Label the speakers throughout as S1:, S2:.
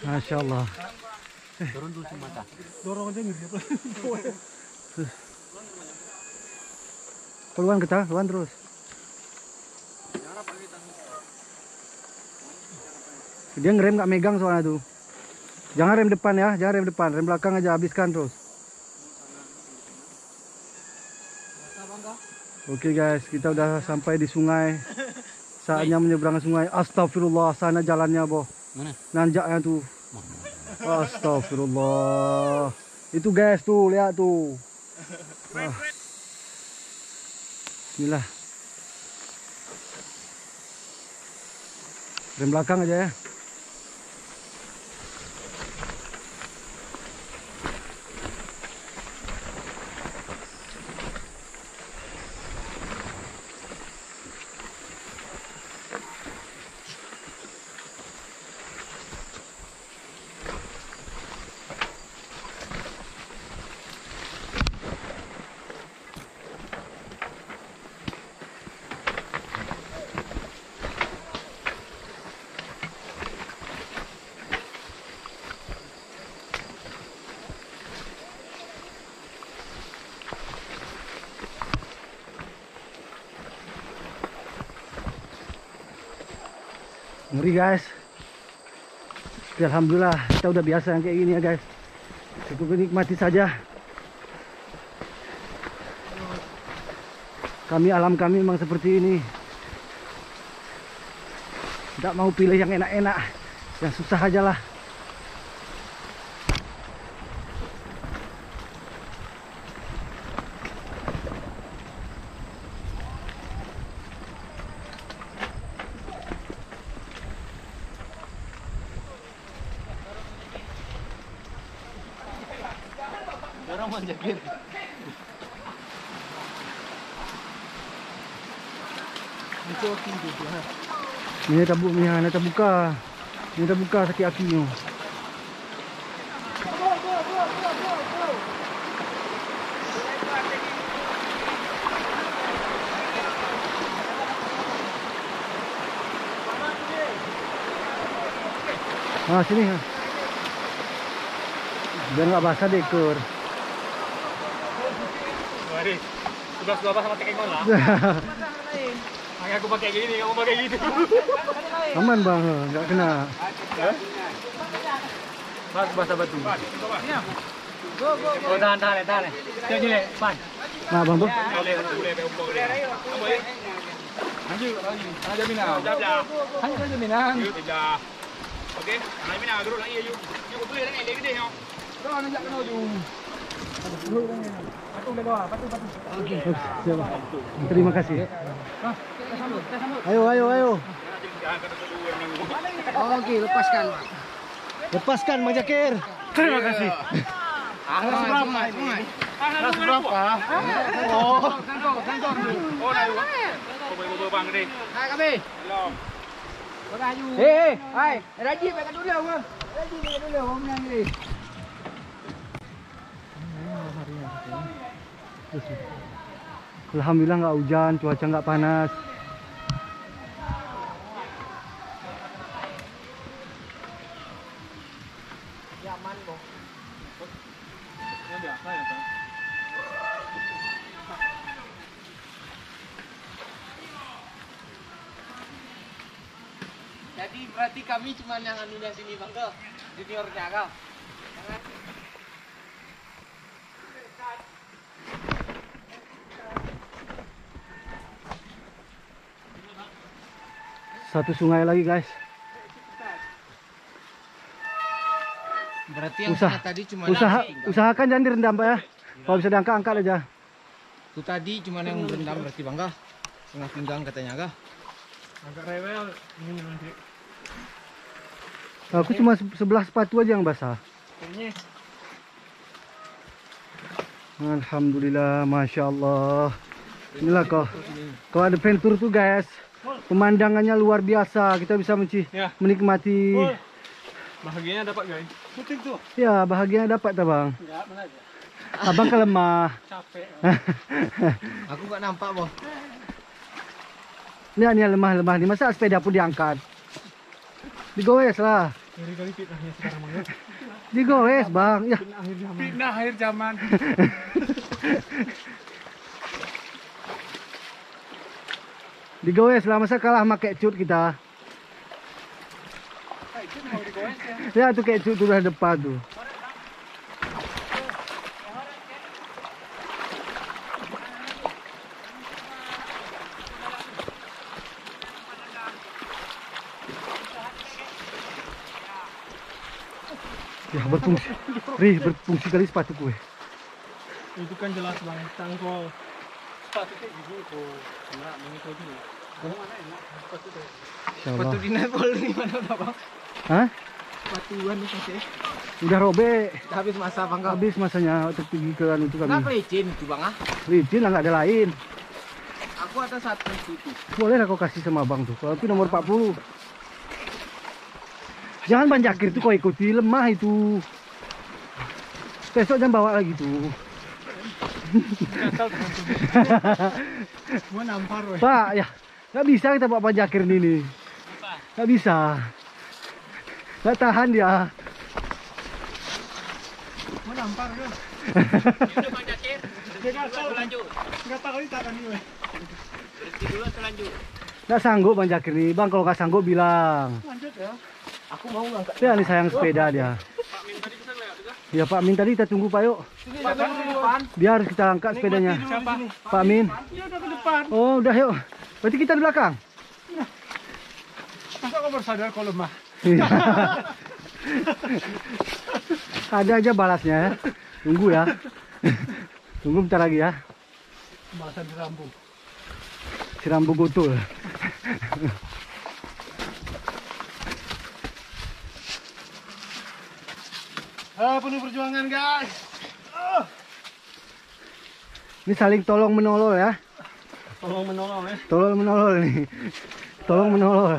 S1: Masya Allah.
S2: Turun dulu semata.
S3: Dorong aja nih.
S1: Keluar kita, keluar terus. Dia ngerem nggak megang soalnya tuh. Jangan rem depan ya, jangan rem depan, rem belakang aja habiskan terus. Oke guys, kita udah sampai di sungai. Saatnya menyeberang sungai. Astagfirullah, sana jalannya boh.
S2: Mana?
S1: Nanjaknya tuh. Astagfirullah. Itu guys tuh, lihat tuh. Wah. Bismillah. Rem belakang aja ya. Ngeri guys. Ya, alhamdulillah kita udah biasa yang kayak gini ya guys. Cukup nikmati saja. Alam kami memang seperti ini. Tidak mau pilih yang enak-enak, yang susah aja lah.
S2: Dorong manjakin.
S1: Ini tak buka. Ini tak buka sakit akinya. Ah, sini. Biar nggak basah deh ekor.
S3: Mari. Sudah sama tekengol lah. Makanya aku pakai gini, kamu pakai gitu.
S1: Aman bang, nggak kena.
S3: Mas basah batu. Oh, tahan. Jangan gini, pan.
S1: Nah bang bang.
S3: Lanjut. Aja Minang. Aja Minang. Oke, anak Minang dulu lagi yuk. Yuk beli lagi gede ya. Kau nak kena ujung.
S1: Oke, siap. Terima kasih. Ayo. Oke, lepaskan. Lepaskan Bang Jakir.
S3: Terima kasih. Alas berapa ini? Alas berapa? Oh, kantor. Oh, naik. Kau bang gede.
S2: Hai kami.
S3: Belum.
S2: Hai, Raji pakai dulu bang. Raji pakai dulu bang menang ni.
S1: Alhamdulillah nggak hujan, cuaca nggak panas.
S2: Nyaman bang.
S3: Ini biasa ya bang.
S2: Jadi berarti kami cuma yang anunya sini bang ke juniornya kau.
S1: Satu sungai lagi guys.
S2: Berarti yang tadi cuma
S1: Usahakan jangan direndam Pak ya. Kalau bisa diangkat angkat aja.
S2: itu tadi cuma yang rendam berarti bang kah? Setengah pinggang katanya kah?
S3: Agak rewel ini nanti.
S1: Aku cuma sebelah sepatu aja yang basah.
S3: Kayaknya
S1: Alhamdulillah, Masya Allah. Inilah kau ada ventur tuh guys. Pemandangannya luar biasa. Kita bisa
S3: Ya.
S1: menikmati.
S3: bahagianya dapat guys. Penting tuh.
S1: Ya, bahagianya dapat tak bang?
S3: Enggak, mana aja.
S1: Abang kan lemah.
S3: Capek.
S2: Aku nggak nampak bang.
S1: Ini lemah-lemah nih. Masa sepeda pun diangkat? Digoes lah.
S3: Kali fitnahnya sekarang Bang.
S1: Digoes bang, ya.
S3: Fitnah akhir zaman.
S1: Digoes lah, masa kalah sama kecut kita.
S3: Itu mau digoes ya.
S1: Ya tuh kecut tuh udah depan tuh. Ya berfungsi, berfungsi kali sepatu gue.
S3: Itu kan jelas Bang, cangkol. Sepatu kayak gini kok. Enggak, mengikuti dulu. Mana enak sepatu tuh.
S2: Sepatu
S1: Insyaallah.
S2: dinas Polri mana udah bang?
S1: Hah?
S2: Sepatuan nih sih.
S1: Udah robek.
S2: Udah habis masa bangga.
S1: Habis masanya untuk pergi ke anu itu
S2: Nggak
S1: kami.
S2: pelicin itu bang ah.
S1: Licin lah, nggak ada lain.
S2: Aku ada satu itu.
S1: Boleh lah kau kasih sama abang tuh. Kalau itu nomor 40. Jangan Bang Jakir tuh kau ikuti, lemah itu. Besok jangan bawa lagi tuh.
S3: Gua nampar weh.
S1: Pak, ya nggak bisa kita bawa Bang Jakir ini. Nggak bisa. Nggak tahan dia.
S3: Gua nampar kan.
S2: Udah Bang Jakir.
S3: Enggak tahu
S2: Lanjut.
S3: Enggak tahu ini tak weh.
S2: Berhenti dulu lanjut.
S1: Nggak sanggup Bang Jakir nih. Bang kalau nggak sanggup bilang.
S3: Lanjut ya.
S2: Aku mau ngangkat.
S1: Ya nih sayang sepeda dia. Ya Pak Min tadi kita tunggu Pak yuk.
S3: Pak depan.
S1: Biar kita angkat sepedanya.
S3: Siapa?
S1: Pak Min.
S3: Dia udah ke depan.
S1: Oh udah yuk. Berarti kita di belakang.
S3: Masa kau baru sadar kau lemah?
S1: Iya. Ada aja balasnya ya. Tunggu ya. Tunggu bentar lagi ya.
S3: Bahasa di rambut.
S1: Si Rambu Gutul.
S3: Penuh perjuangan guys.
S1: Ini saling tolong menolong ya.
S3: Tolong menolong ya.
S1: Tolong menolong nih. Tolong menolong.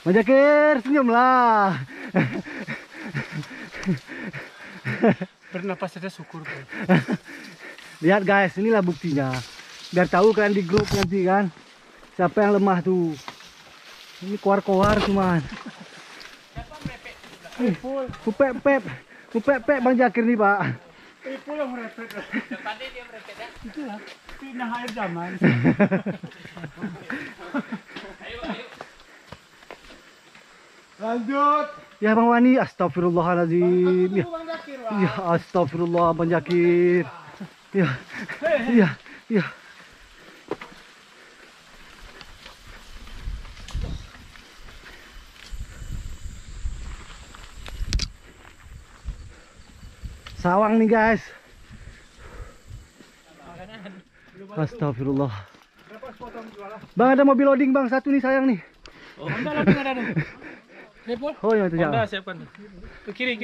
S1: Bang Jakir, senyumlah.
S3: Bernapas saja syukur bro.
S1: Lihat guys, inilah buktinya. Biar tahu kalian di grup nanti kan. Siapa yang lemah tuh. Ini koar-koar cuman. Kupep Bang Jakir nih Pak.
S3: Itu yang merepet.
S2: Depannya dia merepet ya.
S3: Itulah fitnah akhir zaman. Lanjut.
S1: Ya Bang Wani, astagfirullahaladzim. Ya,
S3: Bang Jakir,
S1: ya astagfirullah Bang Jakir. Ya, ya, ya. Sawang nih guys. Astagfirullah. Bang ada mobil loading bang, satu nih sayang nih.
S3: Oh, Honda lagi ada nih. Nepal.
S1: Oh ya itu ya.
S3: Honda siapkan. Ke kiri.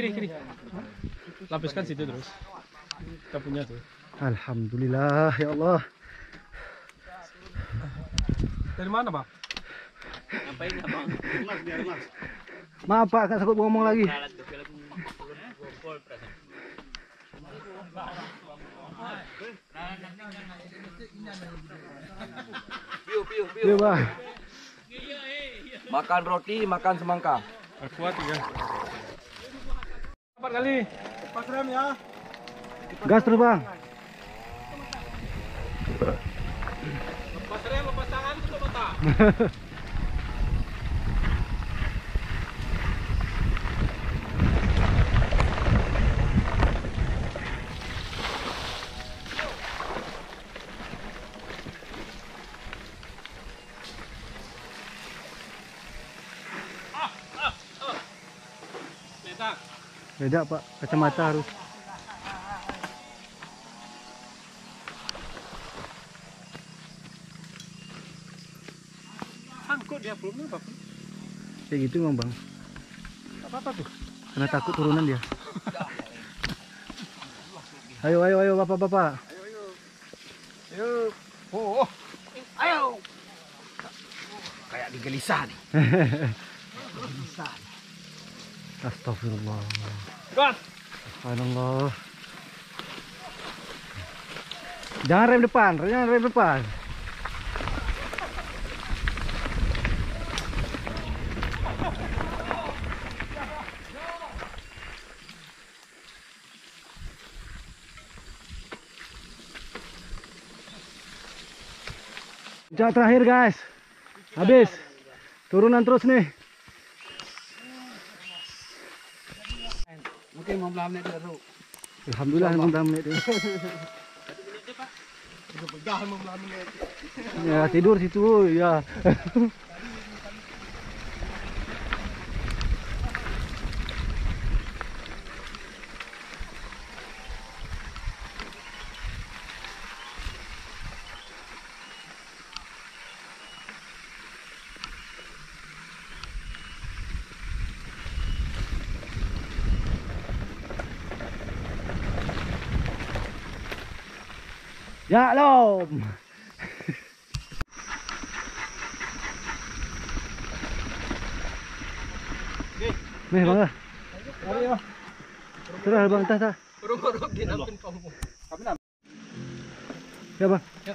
S3: Lapiskan situ terus. Kita punya tuh.
S1: Alhamdulillah ya Allah.
S3: Dari mana bang?
S2: Ngapain ya bang?
S1: Maaf Pak, nggak sanggup ngomong lagi. Iya Bang.
S2: Makan roti, makan semangka.
S3: Kuat ya. 4 kali. 4 rem ya.
S1: Gas terus Bang.
S3: Lepas rem, lepas tangan itu mata.
S1: Beda Pak, kacamata harus.
S3: Sangkut dia belum apa pun.
S1: Kayak gitu emang Bang.
S3: Apa tuh?
S1: Karena takut turunan dia. Ayo Bapak-bapak.
S3: Ayo. Oh.
S2: Ayo. Kayak digelisah nih.
S1: Astagfirullah.
S3: Gas.
S1: Subhanallah. Jangan rem depan. Puncak terakhir guys. Habis. Turunan terus nih.
S2: Mungkin 15 menit dulu.
S1: Alhamdulillah 15 menit.
S2: Pegang 15 menit.
S1: Ya tidur situ ya. Ya lom. Nih bang lah. Terus bang tah.
S2: Urung-urung dinapin kamu.
S1: Ya bang.
S2: Ya.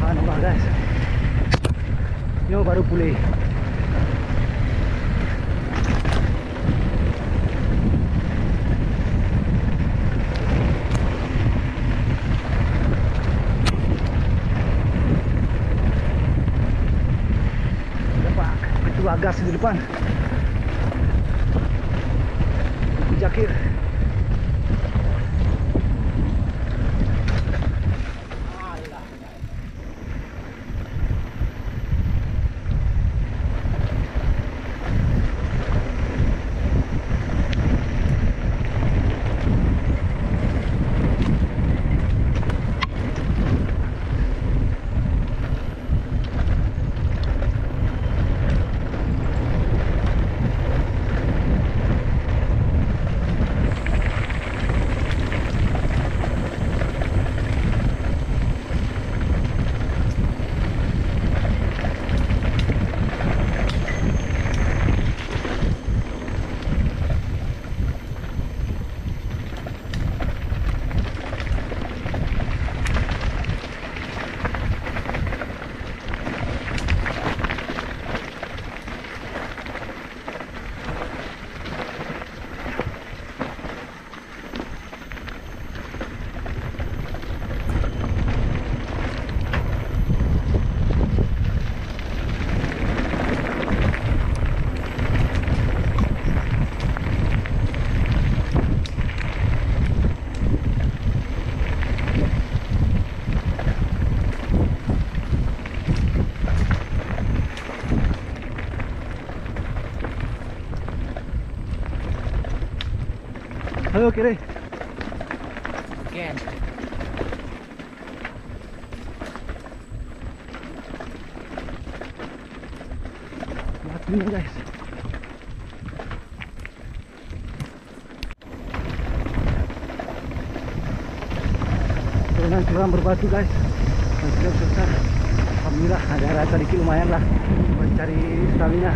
S1: Subhanallah guys. Ini baru pulih. Pak, ketua gas di depan. Buku Jakir. Halo kiri.
S2: Again.
S1: Lihat guys. Turunan curam berbatu guys. Masih besar. Alhamdulillah ada rasa dikit lumayan lah mencari stamina.